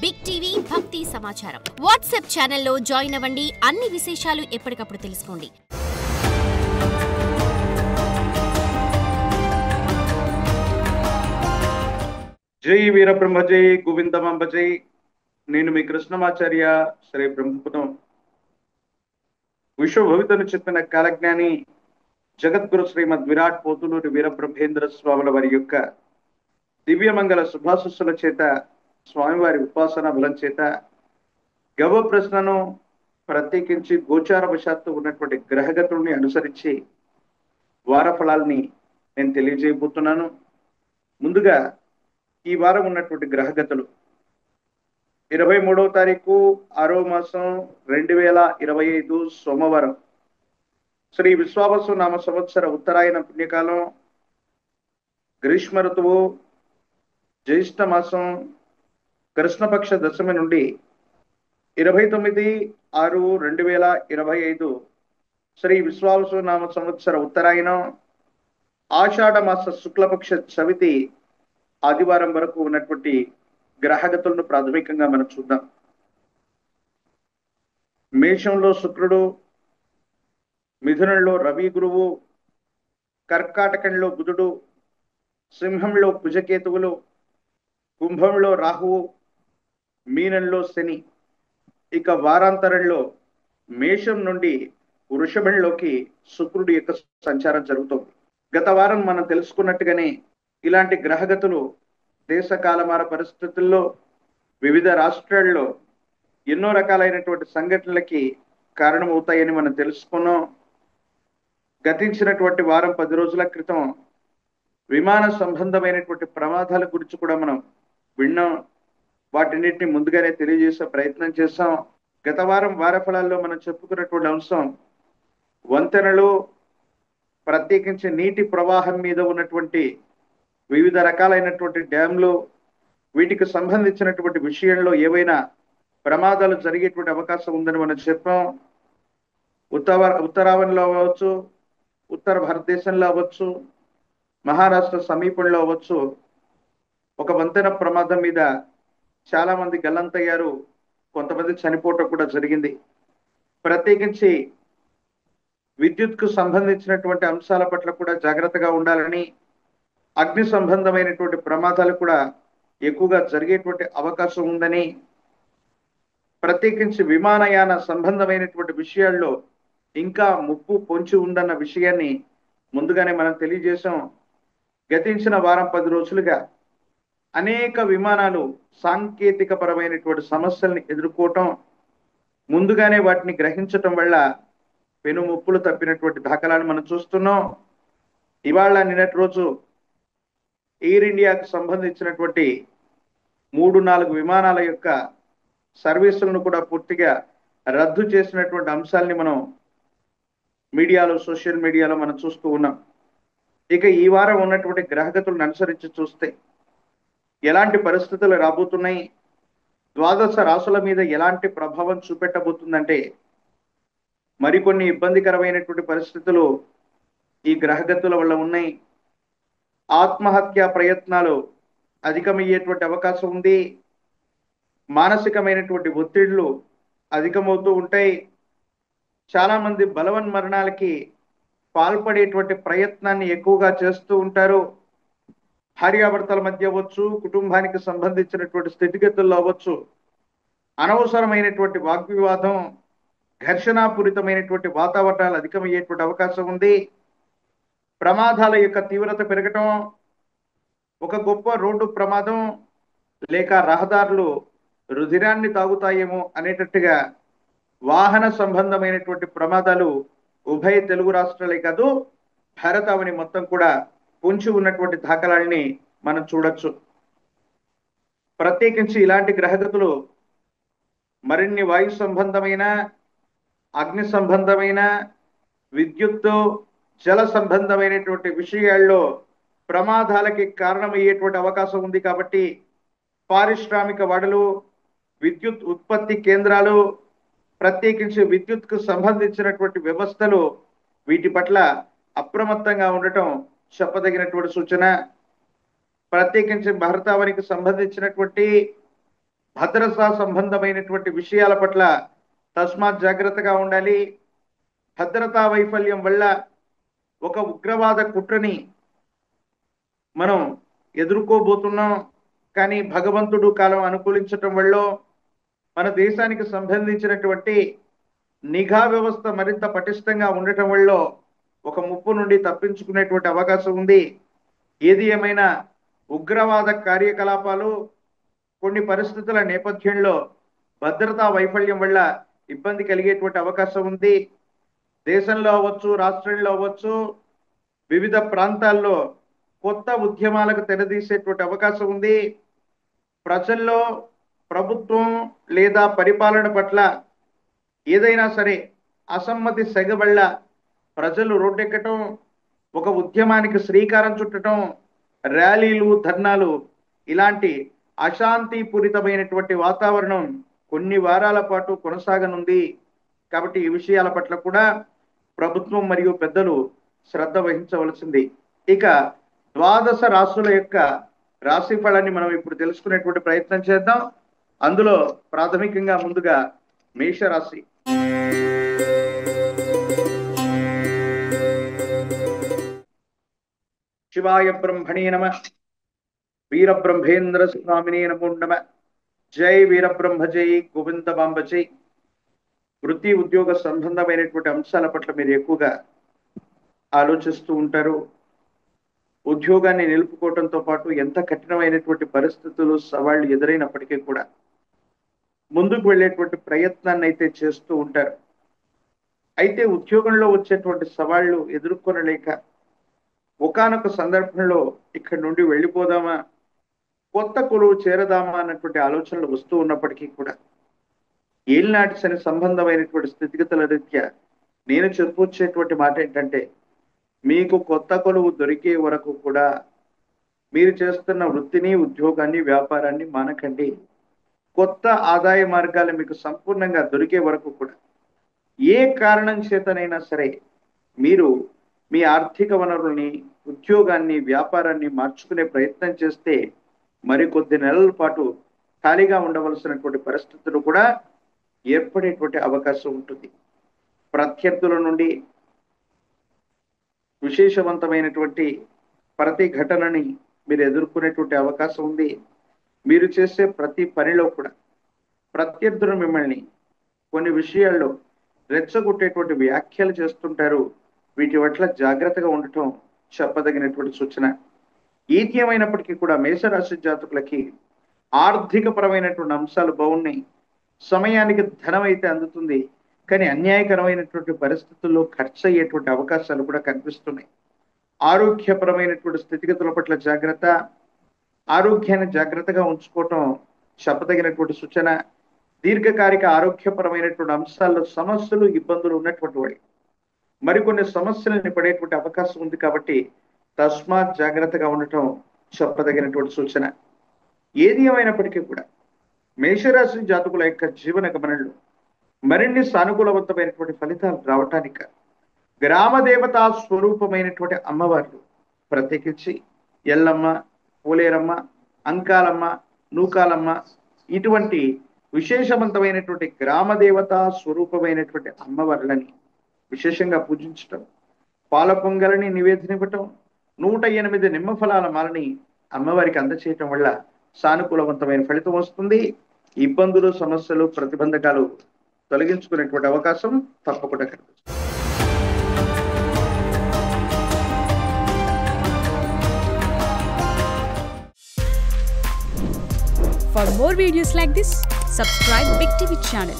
Big TV భక్తి సమాచారం WhatsApp ఛానల్లో జాయిన్ అవ్వండి. అన్ని విశేషాలు ఎప్పటికప్పుడు తెలుసుకోండి. జై వీరబ్రహ్మ జై గోవిందమాంబ జై. నేను మీ కృష్ణమాచార్య శ్రీ బ్రహ్మపురం. విశ్వభవితను చెప్పిన కాలజ్ఞాని జగద్గురు శ్రీమద్ విరాట్ పోతులూరి వీరబ్రహ్మేంద్ర స్వాముల వారి యొక్క దివ్యమంగళ శుభాశస్సుల చేత, స్వామివారి ఉపాసన బలం చేత గవ ప్రశ్నను ప్రత్యేకించి గోచార వశాత్తు ఉన్నటువంటి గ్రహగతుల్ని అనుసరించి వార ఫలాల్ని నేను తెలియజేయబోతున్నాను. ముందుగా ఈ వారం ఉన్నటువంటి గ్రహగతులు 23వ తారీఖు 6వ మాసం 2025 సోమవారం, శ్రీ విశ్వావసు నామ సంవత్సర ఉత్తరాయణ పుణ్యకాలం, గ్రీష్మ ఋతువు, జ్యేష్ఠ మాసం, కృష్ణపక్ష దశమి నుండి 29/6/2025 శ్రీ విశ్వావసు నామ సంవత్సర ఉత్తరాయణం, ఆషాఢ మాస శుక్లపక్ష చవితి ఆదివారం వరకు ఉన్నటువంటి గ్రహగతులను ప్రాథమికంగా మనం చూద్దాం. మేషంలో శుక్రుడు, మిథునంలో రవి గురువు, కర్కాటకంలో బుధుడు, సింహంలో కుజకేతువులు, కుంభంలో రాహువు, మీనంలో శని. ఇక వారాంతరంలో మేషం నుండి వృషభంలోకి శుక్రుడి యొక్క సంచారం జరుగుతుంది. గత వారం మనం తెలుసుకున్నట్టుగానే ఇలాంటి గ్రహగతులు దేశ కాలమాన పరిస్థితుల్లో వివిధ రాష్ట్రాల్లో ఎన్నో రకాలైనటువంటి సంఘటనలకి కారణమవుతాయని మనం తెలుసుకున్నాం. గతించినటువంటి వారం 10 రోజుల క్రితం విమాన సంబంధమైనటువంటి ప్రమాదాల గురించి కూడా మనం విన్నాం. వాటిన్నిటిని ముందుగానే తెలియజేసే ప్రయత్నం చేశాం. గత వారం వార ఫలాల్లో మనం చెప్పుకున్నటువంటి అంశం వంతెనలు, ప్రత్యేకించి నీటి ప్రవాహం మీద ఉన్నటువంటి వివిధ రకాలైనటువంటి డ్యాంలు, వీటికి సంబంధించినటువంటి విషయంలో ఏవైనా ప్రమాదాలు జరిగేటువంటి అవకాశం ఉందని మనం చెప్పాం. ఉత్తరావణిలో అవ్వచ్చు, ఉత్తర భారతదేశంలో అవ్వచ్చు, మహారాష్ట్ర సమీపంలో అవ్వచ్చు, ఒక వంతెన ప్రమాదం మీద చాలా మంది గల్లంతయ్యారు, కొంతమంది చనిపోవటం కూడా జరిగింది. ప్రత్యేకించి విద్యుత్కు సంబంధించినటువంటి అంశాల పట్ల కూడా జాగ్రత్తగా ఉండాలని, అగ్ని సంబంధమైనటువంటి ప్రమాదాలు కూడా ఎక్కువగా జరిగేటువంటి అవకాశం ఉందని, ప్రత్యేకించి విమానయాన సంబంధమైనటువంటి విషయాల్లో ఇంకా ముప్పు పొంచి ఉందన్న విషయాన్ని ముందుగానే మనం తెలియజేశాం. గతించిన వారం 10 రోజులుగా అనేక విమానాలు సాంకేతిక పరమైనటువంటి సమస్యల్ని ఎదుర్కోవటం, ముందుగానే వాటిని గ్రహించటం వల్ల పెను ముప్పులు తప్పినటువంటి దాఖలాన్ని మనం చూస్తున్నాం. ఇవాళ నిన్నటి రోజు ఎయిర్ ఇండియాకు సంబంధించినటువంటి 3-4 విమానాల యొక్క సర్వీసులను కూడా పూర్తిగా రద్దు చేసినటువంటి అంశాలని మనం మీడియాలో, సోషల్ మీడియాలో మనం చూస్తూ ఉన్నాం. ఇక ఈ వారం ఉన్నటువంటి గ్రహగతులను అనుసరించి చూస్తే ఎలాంటి పరిస్థితులు రాబోతున్నాయి, ద్వాదశ రాశుల మీద ఎలాంటి ప్రభావం చూపెట్టబోతుందంటే మరికొన్ని ఇబ్బందికరమైనటువంటి పరిస్థితులు ఈ గ్రహగతుల వల్ల ఉన్నాయి. ఆత్మహత్యా ప్రయత్నాలు అధికమయ్యేటువంటి అవకాశం ఉంది. మానసికమైనటువంటి ఒత్తిళ్లు అధికమవుతూ ఉంటాయి. చాలా మంది బలవన్మరణాలకి పాల్పడేటువంటి ప్రయత్నాన్ని ఎక్కువగా చేస్తూ ఉంటారు. భార్యాభర్తల మధ్య అవ్వచ్చు, కుటుంబానికి సంబంధించినటువంటి స్థితిగతుల్లో అవ్వచ్చు, అనవసరమైనటువంటి వాగ్వివాదం, ఘర్షణాపూరితమైనటువంటి వాతావరణాలు అధికమయ్యేటువంటి అవకాశం ఉంది. ప్రమాదాల యొక్క తీవ్రత పెరగటం, ఒక గొప్ప రోడ్డు ప్రమాదం లేక రహదారులు రుధిరాన్ని తాగుతాయేమో అనేటట్టుగా వాహన సంబంధమైనటువంటి ప్రమాదాలు ఉభయ తెలుగు రాష్ట్రాలే కాదు, భారతావని మొత్తం కూడా పొంచి ఉన్నటువంటి దాఖలాల్ని మనం చూడొచ్చు. ప్రత్యేకించి ఇలాంటి గ్రహగతులు మరిన్ని వాయు సంబంధమైన, అగ్ని సంబంధమైన, విద్యుత్తు, జల సంబంధమైనటువంటి విషయాల్లో ప్రమాదాలకి కారణమయ్యేటువంటి అవకాశం ఉంది. కాబట్టి పారిశ్రామిక వాడలు, విద్యుత్ ఉత్పత్తి కేంద్రాలు, ప్రత్యేకించి విద్యుత్కు సంబంధించినటువంటి వ్యవస్థలు, వీటి పట్ల అప్రమత్తంగా ఉండటం చెప్పదగినటువంటి సూచన. ప్రత్యేకించి భారతావనికి సంబంధించినటువంటి భద్రతా సంబంధమైనటువంటి విషయాల పట్ల తస్మాత్ జాగ్రత్తగా ఉండాలి. భద్రతా వైఫల్యం వల్ల ఒక ఉగ్రవాద కుట్రని మనం ఎదుర్కోబోతున్నాం. కానీ భగవంతుడు కాలం అనుకూలించటం వల్ల మన దేశానికి సంబంధించినటువంటి నిఘా వ్యవస్థ మరింత పటిష్టంగా ఉండటం వల్ల ఒక ముప్పు నుండి తప్పించుకునేటువంటి అవకాశం ఉంది. ఏది ఏమైనా ఉగ్రవాద కార్యకలాపాలు కొన్ని పరిస్థితుల నేపథ్యంలో భద్రతా వైఫల్యం వల్ల ఇబ్బంది కలిగేటువంటి అవకాశం ఉంది. దేశంలో అవ్వచ్చు, రాష్ట్రంలో అవ్వచ్చు, వివిధ ప్రాంతాల్లో కొత్త ఉద్యమాలకు తెరదీసేటువంటి అవకాశం ఉంది. ప్రజల్లో ప్రభుత్వం లేదా పరిపాలన పట్ల ఏదైనా సరే అసమ్మతి సెగ వల్ల ప్రజలు రోడ్డెక్కటం, ఒక ఉద్యమానికి శ్రీకారం చుట్టడం, ర్యాలీలు, ధర్నాలు, ఇలాంటి అశాంతిపూరితమైనటువంటి వాతావరణం కొన్ని వారాల పాటు కొనసాగనుంది. కాబట్టి ఈ విషయాల పట్ల కూడా ప్రభుత్వం మరియు పెద్దలు శ్రద్ధ వహించవలసింది. ఇక 12 రాశుల యొక్క రాశి ఫలాన్ని మనం ఇప్పుడు తెలుసుకునేటువంటి ప్రయత్నం చేద్దాం. అందులో ప్రాథమికంగా ముందుగా మేషరాశి. శివాయ బ్రహ్మణే నమః. వీరబ్రహ్మేంద్ర స్వామినే నమో నమః. జై వీరబ్రహ్మ, జై గోవిందమాంబ జై. వృత్తి ఉద్యోగ సంబంధమైనటువంటి అంశాల పట్ల మీరు ఎక్కువగా ఆలోచిస్తూ ఉంటారు. ఉద్యోగాన్ని నిలుపుకోవడంతో పాటు ఎంత కఠినమైనటువంటి పరిస్థితులు, సవాళ్లు ఎదురైనప్పటికీ కూడా ముందుకు వెళ్ళేటువంటి ప్రయత్నాన్ని అయితే చేస్తూ ఉంటారు. అయితే ఉద్యోగంలో వచ్చేటువంటి సవాళ్లు ఎదుర్కొనలేక ఒకానొక సందర్భంలో ఇక్కడి నుండి వెళ్ళిపోదామా, కొత్త కొలువు చేరదామా అన్నటువంటి ఆలోచనలు వస్తూ ఉన్నప్పటికీ కూడా ఏలినాటి శని సంబంధమైనటువంటి స్థితిగతుల రీత్యా నేను చెప్పొచ్చేటువంటి మాట ఏంటంటే, మీకు కొత్త కొలువు దొరికే వరకు కూడా మీరు చేస్తున్న వృత్తిని, ఉద్యోగాన్ని, వ్యాపారాన్ని మానకండి. కొత్త ఆదాయ మార్గాలు మీకు సంపూర్ణంగా దొరికే వరకు కూడా ఏ కారణం చేతనైనా సరే మీరు మీ ఆర్థిక వనరుల్ని, ఉద్యోగాన్ని, వ్యాపారాన్ని మార్చుకునే ప్రయత్నం చేస్తే మరికొద్ది నెలల పాటు ఖాళీగా ఉండవలసినటువంటి పరిస్థితులు కూడా ఏర్పడేటువంటి అవకాశం ఉంటుంది. ప్రత్యర్థుల నుండి విశేషవంతమైనటువంటి ప్రతి ఘటనని మీరు ఎదుర్కొనేటువంటి అవకాశం ఉంది. మీరు చేసే ప్రతి పనిలో కూడా ప్రత్యర్థులు మిమ్మల్ని కొన్ని విషయాల్లో రెచ్చగొట్టేటువంటి వ్యాఖ్యలు చేస్తుంటారు. వీటి పట్ల జాగ్రత్తగా ఉండటం చెప్పదగినటువంటి సూచన. ఏది ఏమైనప్పటికీ కూడా మేషరాశి జాతకులకి ఆర్థిక పరమైనటువంటి అంశాలు బాగున్నాయి. సమయానికి ధనం అయితే అందుతుంది, కానీ అన్యాయకరమైనటువంటి పరిస్థితుల్లో ఖర్చు అయ్యేటువంటి అవకాశాలు కూడా కనిపిస్తున్నాయి. ఆరోగ్యపరమైనటువంటి స్థితిగతుల పట్ల జాగ్రత్త, ఆరోగ్యాన్ని జాగ్రత్తగా ఉంచుకోవటం చెప్పదగినటువంటి సూచన. దీర్ఘకాలిక ఆరోగ్యపరమైనటువంటి అంశాల్లో సమస్యలు, ఇబ్బందులు ఉన్నటువంటి వాడి మరికొన్ని సమస్యలని పడేటువంటి అవకాశం ఉంది. కాబట్టి తస్మాత్ జాగ్రత్తగా ఉండటం చెప్పదగినటువంటి సూచన. ఏది ఏమైనప్పటికీ కూడా మేషరాశి జాతకుల యొక్క జీవన గమనంలో మరిన్ని సానుకూలవంతమైనటువంటి ఫలితాలు రావటానిక గ్రామ దేవతా స్వరూపమైనటువంటి అమ్మవార్లు, ప్రత్యేకించి ఎల్లమ్మ, పోలేరమ్మ, అంకాలమ్మ, నూకాలమ్మ, ఇటువంటి విశేషవంతమైనటువంటి గ్రామ దేవతా స్వరూపమైనటువంటి అమ్మవార్లని విశేషంగా పూజించటం, పాల పొంగలని నివేదనివ్వటం, 108 నిమ్మ ఫలాల మాలని అమ్మవారికి అందచేయటం వల్ల సానుకూలవంతమైన ఫలితం వస్తుంది. ఇబ్బందులు, సమస్యలు, ప్రతిబంధకాలు తొలగించుకునేటువంటి అవకాశం తప్పకుండా కనిపిస్తుంది. For more videos like this, subscribe Big TV channel.